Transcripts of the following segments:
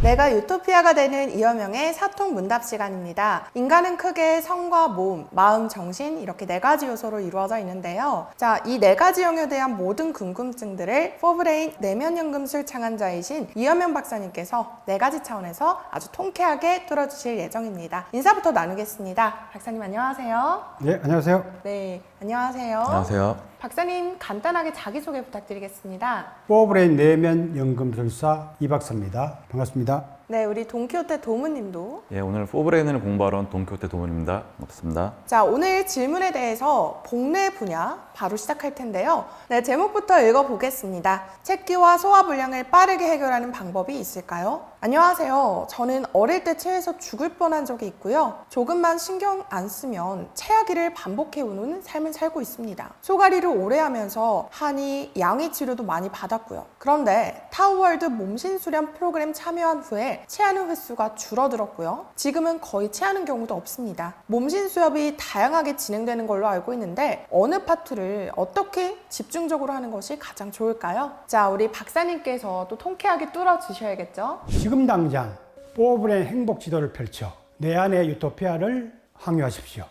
내가 유토피아가 되는 이여명의 사통 문답 시간입니다. 인간은 크게 성과 몸, 마음, 정신 이렇게 네 가지 요소로 이루어져 있는데요. 자, 이 네 가지 영역에 대한 모든 궁금증들을 포브레인 내면연금술 창안자이신 이여명 박사님께서 네 가지 차원에서 아주 통쾌하게 뚫어주실 예정입니다. 인사부터 나누겠습니다. 박사님 안녕하세요. 네, 안녕하세요. 네, 안녕하세요. 안녕하세요. 박사님 간단하게 자기소개 부탁드리겠습니다. 포브레인 내면연금술사 이 박사입니다. 반갑습니다. 네, 우리 돈키호테 도무님도. 예, 오늘 포브레인을 공부하러 온 돈키호테 도문입니다. 반갑습니다. 자, 오늘 질문에 대해서 복례 분야 바로 시작할 텐데요. 네, 제목부터 읽어보겠습니다. 체기와 소화불량을 빠르게 해결하는 방법이 있을까요? 안녕하세요. 저는 어릴 때 체해서 죽을 뻔한 적이 있고요. 조금만 신경 안 쓰면 체하기를 반복해오는 삶을 살고 있습니다. 소가리를 오래 하면서 한의, 양의 치료도 많이 받았고요. 그런데 타우월드 몸신수련 프로그램 참여한 후에 체하는 횟수가 줄어들었고요. 지금은 거의 체하는 경우도 없습니다. 몸신수업이 다양하게 진행되는 걸로 알고 있는데 어느 파트를 어떻게 집중적으로 하는 것이 가장 좋을까요? 자, 우리 박사님께서 또 통쾌하게 뚫어주셔야겠죠? 지금 당장 포브레인 행복 지도를 펼쳐 내 안의 유토피아를 항유하십시오.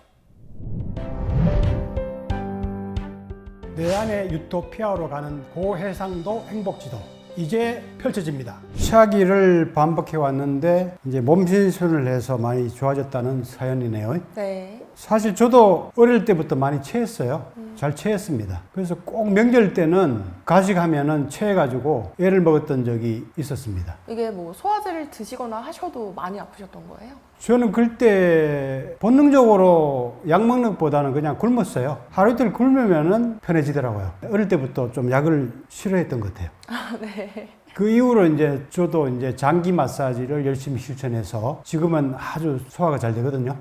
내 안의 유토피아로 가는 고해상도 행복 지도 이제 펼쳐집니다. 체하기를 반복해 왔는데 이제 몸신순을 해서 많이 좋아졌다는 사연이네요. 네. 사실 저도 어릴 때부터 많이 체했어요. 잘 체했습니다. 그래서 꼭 명절 때는 가식하면은 체해가지고 애를 먹었던 적이 있었습니다. 이게 뭐 소화제를 드시거나 하셔도 많이 아프셨던 거예요? 저는 그때 본능적으로 약 먹는 것보다는 그냥 굶었어요. 하루 이틀 굶으면은 편해지더라고요. 어릴 때부터 좀 약을 싫어했던 것 같아요. 아, 네. 그 이후로 이제 저도 이제 장기 마사지를 열심히 실천해서 지금은 아주 소화가 잘 되거든요.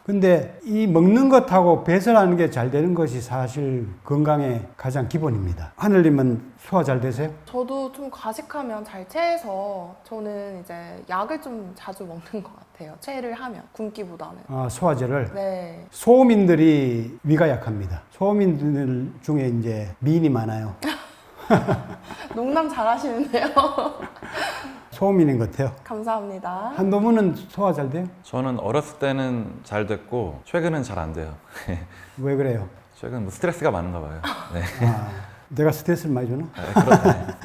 근데 이 먹는 것하고 배설하는 게 잘 되는 것이 사실 건강의 가장 기본입니다. 하늘님은 소화 잘 되세요? 저도 좀 과식하면 잘 체해서 저는 이제 약을 좀 자주 먹는 것 같아요. 체를 하면 굶기보다는. 아, 소화제를. 네. 소민들이 위가 약합니다. 소민들 중에 이제 미인이 많아요. 농담 잘하시는데요. 소민인 것 같아요. 감사합니다. 한도문은 소화 잘 돼요? 저는 어렸을 때는 잘 됐고 최근은 잘 안 돼요. 왜 그래요? 최근 뭐 스트레스가 많은가 봐요. 네. 아, 내가 스트레스를 많이 주나? 그렇다.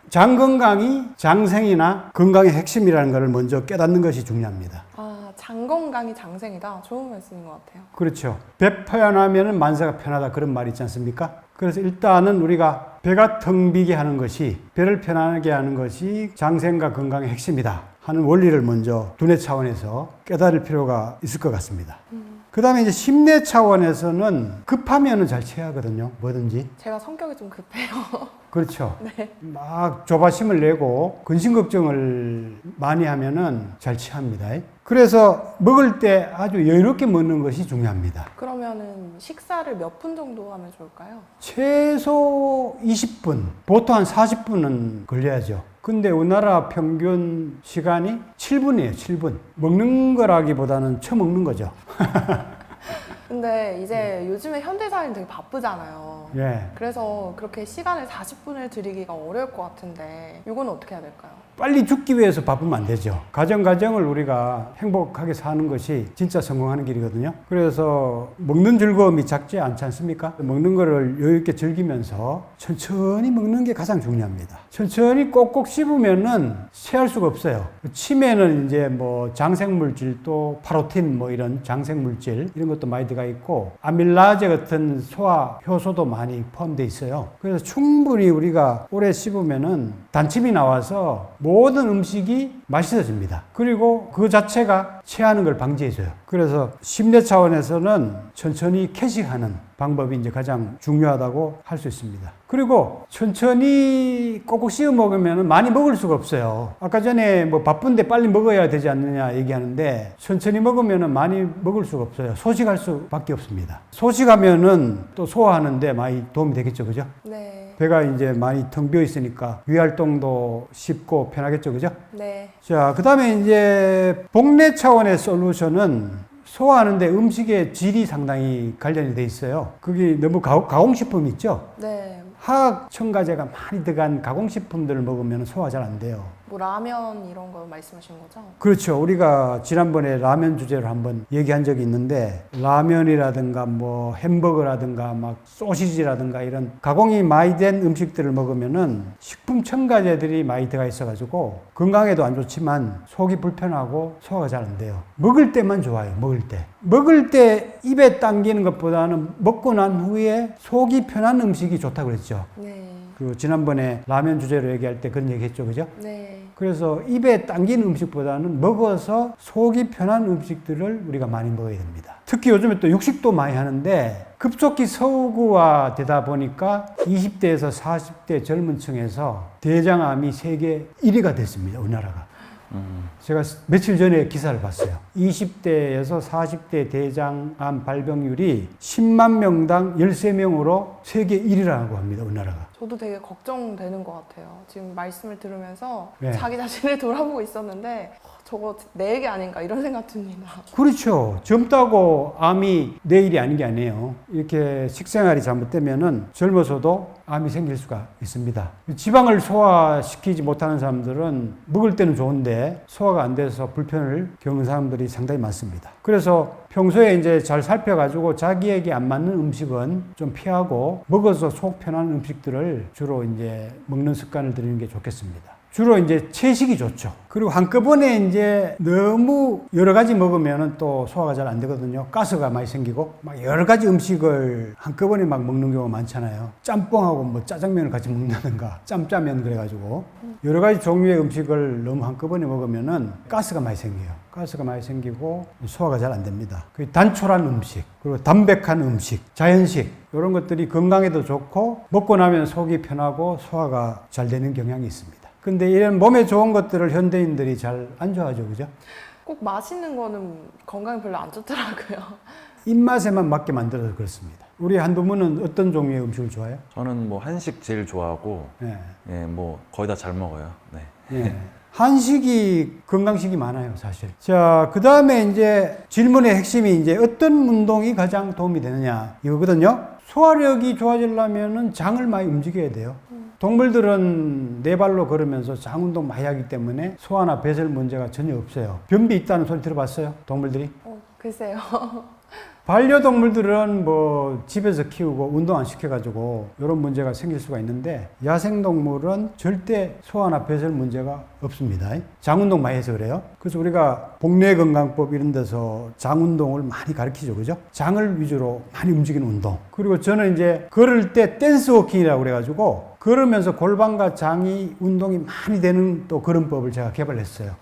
장 건강이 장생이나 건강의 핵심이라는 것을 먼저 깨닫는 것이 중요합니다. 아, 장 건강이 장생이다. 좋은 말씀인 것 같아요. 그렇죠. 배 편하면 만사가 편하다 그런 말이 있지 않습니까? 그래서 일단은 우리가 배가 텅 비게 하는 것이, 배를 편하게 하는 것이 장생과 건강의 핵심이다 하는 원리를 먼저 두뇌 차원에서 깨달을 필요가 있을 것 같습니다. 그 다음에 이제 심내 차원에서는 급하면은 잘 체하거든요. 뭐든지. 제가 성격이 좀 급해요. 그렇죠. 네. 막 조바심을 내고 근심 걱정을 많이 하면은 잘 체합니다. 그래서 먹을 때 아주 여유롭게 먹는 것이 중요합니다. 그러면은 식사를 몇 분 정도 하면 좋을까요? 최소 20분, 보통 한 40분은 걸려야죠. 근데 우리나라 평균 시간이 7분이에요, 7분. 먹는 거라기보다는 처먹는 거죠. 근데 이제 요즘에 현대사회는 되게 바쁘잖아요. 예. 그래서 그렇게 시간을 40분을 들이기가 어려울 것 같은데 이건 어떻게 해야 될까요? 빨리 죽기 위해서 바쁘면 안 되죠. 가정을 우리가 행복하게 사는 것이 진짜 성공하는 길이거든요. 그래서 먹는 즐거움이 작지 않지 않습니까? 먹는 거를 여유 있게 즐기면서 천천히 먹는 게 가장 중요합니다. 천천히 꼭꼭 씹으면은 체할 수가 없어요. 침에는 이제 뭐 장생물질 또 파로틴 뭐 이런 장생물질 이런 것도 많이 들어가 있고 아밀라제 같은 소화 효소도 많이 포함되어 있어요. 그래서 충분히 우리가 오래 씹으면은 단침이 나와서 모든 음식이 맛있어집니다. 그리고 그 자체가 체하는 걸 방지해줘요. 그래서 심내 차원에서는 천천히 캐식하는 방법이 이제 가장 중요하다고 할 수 있습니다. 그리고 천천히 꼭꼭 씹어 먹으면 많이 먹을 수가 없어요. 아까 전에 뭐 바쁜데 빨리 먹어야 되지 않느냐 얘기하는데 천천히 먹으면 많이 먹을 수가 없어요. 소식할 수밖에 없습니다. 소식하면은 또 소화하는데 많이 도움이 되겠죠, 그죠? 네. 배가 이제 많이 텅 비어 있으니까 위활동도 쉽고 편하겠죠, 그죠? 네. 자, 그 다음에 이제 복내 차원의 솔루션은 소화하는데 음식의 질이 상당히 관련이 돼 있어요. 그게 너무 가공식품 있죠? 네. 화학 첨가제가 많이 들어간 가공식품들을 먹으면 소화 잘 안 돼요. 뭐 라면 이런 거 말씀하시는 거죠? 그렇죠. 우리가 지난번에 라면 주제로 한번 얘기한 적이 있는데 라면이라든가 뭐 햄버거라든가 막 소시지라든가 이런 가공이 많이 된 음식들을 먹으면은 식품 첨가제들이 많이 들어가 있어가지고 건강에도 안 좋지만 속이 불편하고 소화가 잘 안 돼요. 먹을 때만 좋아요. 먹을 때 입에 당기는 것보다는 먹고 난 후에 속이 편한 음식이 좋다고 그랬죠. 네. 그 지난번에 라면 주제로 얘기할 때 그런 얘기 했죠. 그죠? 네. 그래서 입에 당기는 음식보다는 먹어서 속이 편한 음식들을 우리가 많이 먹어야 됩니다. 특히 요즘에 또 육식도 많이 하는데 급속히 서구화 되다 보니까 20대에서 40대 젊은 층에서 대장암이 세계 1위가 됐습니다. 우리나라가. 제가 며칠 전에 기사를 봤어요. 20대에서 40대 대장암 발병률이 10만 명당 13명으로 세계 1위라고 합니다. 우리나라가. 저도 되게 걱정되는 것 같아요. 지금 말씀을 들으면서 네. 자기 자신을 돌아보고 있었는데 저거 내 얘기 아닌가 이런 생각 듭니다. 그렇죠. 젊다고 암이 내일이 아닌 게 아니에요. 이렇게 식생활이 잘못되면은 젊어서도 암이 생길 수가 있습니다. 지방을 소화시키지 못하는 사람들은 먹을 때는 좋은데 소화가 안 돼서 불편을 겪는 사람들이 상당히 많습니다. 그래서 평소에 이제 잘 살펴가지고 자기에게 안 맞는 음식은 좀 피하고 먹어서 속 편한 음식들을 주로 이제 먹는 습관을 들이는 게 좋겠습니다. 주로 이제 채식이 좋죠. 그리고 한꺼번에 이제 너무 여러 가지 먹으면 또 소화가 잘 안 되거든요. 가스가 많이 생기고 막 여러 가지 음식을 한꺼번에 막 먹는 경우가 많잖아요. 짬뽕하고 뭐 짜장면을 같이 먹는다든가 짬짜면 그래가지고 여러 가지 종류의 음식을 너무 한꺼번에 먹으면은 가스가 많이 생겨요. 가스가 많이 생기고 소화가 잘 안 됩니다. 단촐한 음식, 그리고 담백한 음식, 자연식 이런 것들이 건강에도 좋고 먹고 나면 속이 편하고 소화가 잘 되는 경향이 있습니다. 근데 이런 몸에 좋은 것들을 현대인들이 잘 안 좋아하죠, 그죠? 꼭 맛있는 거는 건강에 별로 안 좋더라고요. 입맛에만 맞게 만들어서 그렇습니다. 우리 한두 분은 어떤 종류의 음식을 좋아해요? 저는 뭐 한식 제일 좋아하고 네. 예, 뭐 거의 다 잘 먹어요. 네. 예. 한식이 건강식이 많아요, 사실. 자, 그 다음에 이제 질문의 핵심이 이제 어떤 운동이 가장 도움이 되느냐 이거거든요. 소화력이 좋아지려면은 장을 많이 움직여야 돼요. 동물들은 네 발로 걸으면서 장 운동 많이 하기 때문에 소화나 배설 문제가 전혀 없어요. 변비 있다는 소리 들어봤어요? 동물들이? 글쎄요. 반려동물들은 뭐 집에서 키우고 운동 안 시켜가지고 이런 문제가 생길 수가 있는데 야생동물은 절대 소화나 배설 문제가 없습니다. 장운동 많이 해서 그래요. 그래서 우리가 복내건강법 이런 데서 장운동을 많이 가르치죠. 그죠? 장을 위주로 많이 움직이는 운동. 그리고 저는 이제 걸을 때 댄스 워킹이라고 그래가지고 걸으면서 골반과 장이 운동이 많이 되는 또 걸음법을 제가 개발했어요.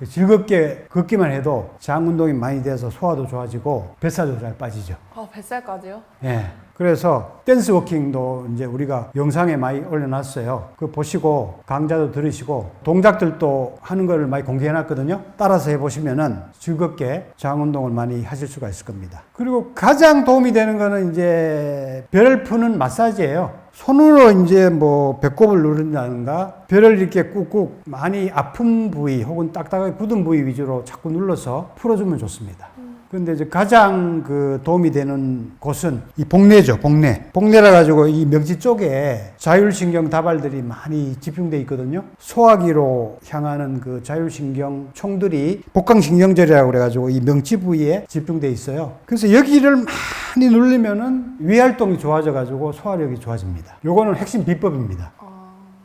즐겁게 걷기만 해도 장 운동이 많이 돼서 소화도 좋아지고 뱃살도 잘 빠지죠. 뱃살까지요? 예. 그래서 댄스 워킹도 이제 우리가 영상에 많이 올려놨어요. 그거 보시고 강좌도 들으시고 동작들도 하는 거를 많이 공개해놨거든요. 따라서 해보시면은 즐겁게 장 운동을 많이 하실 수가 있을 겁니다. 그리고 가장 도움이 되는 거는 이제 벼를 푸는 마사지예요. 손으로 이제 뭐 배꼽을 누른다든가 벼를 이렇게 꾹꾹 많이 아픈 부위 혹은 딱딱하게 굳은 부위 위주로 자꾸 눌러서 풀어주면 좋습니다. 근데 이제 가장 그 도움이 되는 곳은 이 복내죠, 복내. 복내라 가지고 이 명치 쪽에 자율신경 다발들이 많이 집중돼 있거든요. 소화기로 향하는 그 자율신경 총들이 복강신경절이라고 그래가지고 이 명치 부위에 집중돼 있어요. 그래서 여기를 많이 누르면은 위활동이 좋아져 가지고 소화력이 좋아집니다. 요거는 핵심 비법입니다.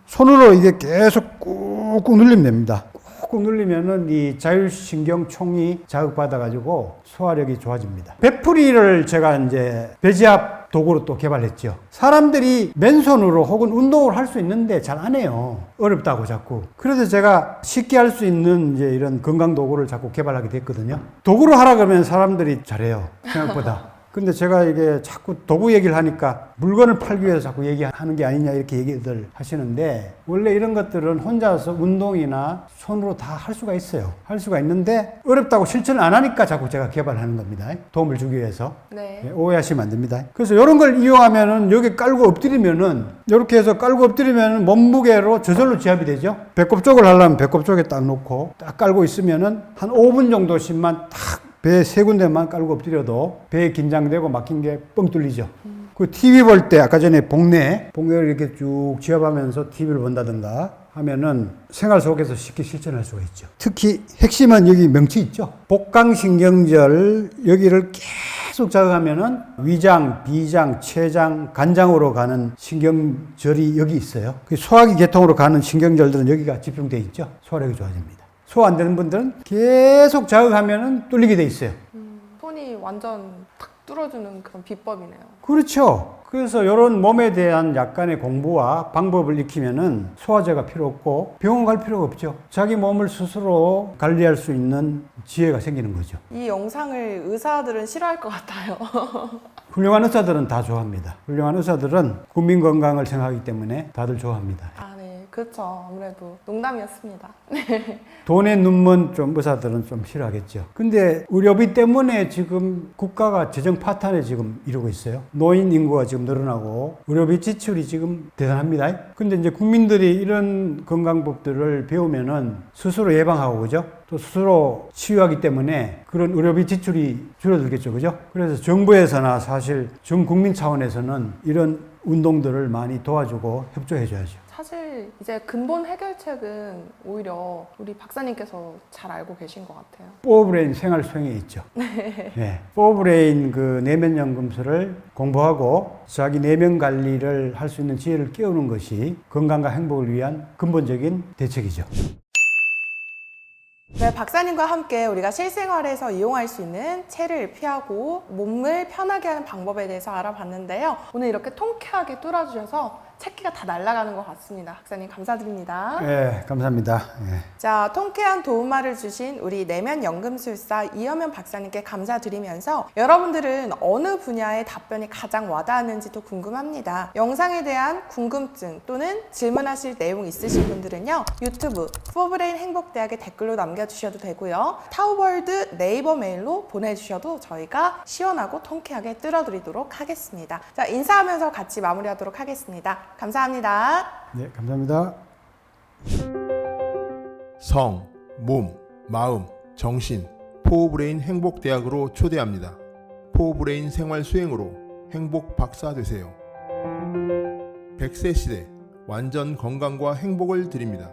손으로 이게 계속 꾹꾹 누르면 됩니다. 꾹꾹 누르면은 이 자율신경 총이 자극받아가지고 소화력이 좋아집니다. 배풀이를 제가 이제 배지압 도구로 또 개발했죠. 사람들이 맨손으로 혹은 운동을 할 수 있는데 잘 안 해요. 어렵다고 자꾸. 그래서 제가 쉽게 할 수 있는 이제 이런 건강 도구를 자꾸 개발하게 됐거든요. 도구로 하라 그러면 사람들이 잘해요. 생각보다. 근데 제가 이게 자꾸 도구 얘기를 하니까 물건을 팔기 위해서 자꾸 얘기하는 게 아니냐 이렇게 얘기들 하시는데 원래 이런 것들은 혼자서 운동이나 손으로 다 할 수가 있어요. 할 수가 있는데 어렵다고 실천을 안 하니까 자꾸 제가 개발하는 겁니다. 도움을 주기 위해서. 네. 오해하시면 안 됩니다. 그래서 이런 걸 이용하면은 여기 깔고 엎드리면은 이렇게 해서 깔고 엎드리면은 몸무게로 저절로 지압이 되죠. 배꼽 쪽을 하려면 배꼽 쪽에 딱 놓고 딱 깔고 있으면은 한 5분 정도씩만 딱 배 세 군데만 깔고 엎드려도 배에 긴장되고 막힌 게 뻥 뚫리죠. 그 TV 볼 때 아까 전에 복내를 이렇게 쭉 지압하면서 TV를 본다든가 하면은 생활 속에서 쉽게 실천할 수가 있죠. 특히 핵심은 여기 명치 있죠. 복강신경절 여기를 계속 자극하면은 위장, 비장, 췌장, 간장으로 가는 신경절이 여기 있어요. 소화기 계통으로 가는 신경절들은 여기가 집중돼 있죠. 소화력이 좋아집니다. 소화 안 되는 분들은 계속 자극하면은 뚫리게 돼 있어요. 손이 완전 탁 뚫어주는 그런 비법이네요. 그렇죠. 그래서 이런 몸에 대한 약간의 공부와 방법을 익히면은 소화제가 필요 없고 병원 갈 필요가 없죠. 자기 몸을 스스로 관리할 수 있는 지혜가 생기는 거죠. 이 영상을 의사들은 싫어할 것 같아요. 훌륭한 의사들은 다 좋아합니다. 훌륭한 의사들은 국민 건강을 생각하기 때문에 다들 좋아합니다. 아, 네. 그렇죠. 아무래도 농담이었습니다. 돈에 눈먼 좀 의사들은 좀 싫어하겠죠. 근데 의료비 때문에 지금 국가가 재정 파탄에 지금 이루고 있어요. 노인 인구가 지금 늘어나고 의료비 지출이 지금 대단합니다. 근데 이제 국민들이 이런 건강법들을 배우면은 스스로 예방하고 그죠? 또 스스로 치유하기 때문에 그런 의료비 지출이 줄어들겠죠. 그죠? 그래서 정부에서나 사실 전 국민 차원에서는 이런 운동들을 많이 도와주고 협조해줘야죠. 사실 이제 근본 해결책은 오히려 우리 박사님께서 잘 알고 계신 것 같아요. 포브레인 생활 수행에 있죠. 네. 포브레인 그 내면연금술을 공부하고 자기 내면 관리를 할 수 있는 지혜를 깨우는 것이 건강과 행복을 위한 근본적인 대책이죠. 네, 박사님과 함께 우리가 실생활에서 이용할 수 있는 체를 피하고 몸을 편하게 하는 방법에 대해서 알아봤는데요. 오늘 이렇게 통쾌하게 뚫어주셔서 체기가 다 날아가는 것 같습니다. 박사님 감사드립니다. 네, 감사합니다. 네. 자, 통쾌한 도움말을 주신 우리 내면연금술사 이현면 박사님께 감사드리면서 여러분들은 어느 분야의 답변이 가장 와닿았는지도 궁금합니다. 영상에 대한 궁금증 또는 질문하실 내용 있으신 분들은요. 유튜브 포브레인 행복대학에 댓글로 남겨주셔도 되고요. 타우월드 네이버 메일로 보내주셔도 저희가 시원하고 통쾌하게 뚫어드리도록 하겠습니다. 자, 인사하면서 같이 마무리하도록 하겠습니다. 감사합니다. 네, 감사합니다. 성, 몸, 마음, 정신, 포브레인 행복대학으로 초대합니다. 포브레인 생활 수행으로 행복 박사 되세요. 100세 시대 완전 건강과 행복을 드립니다.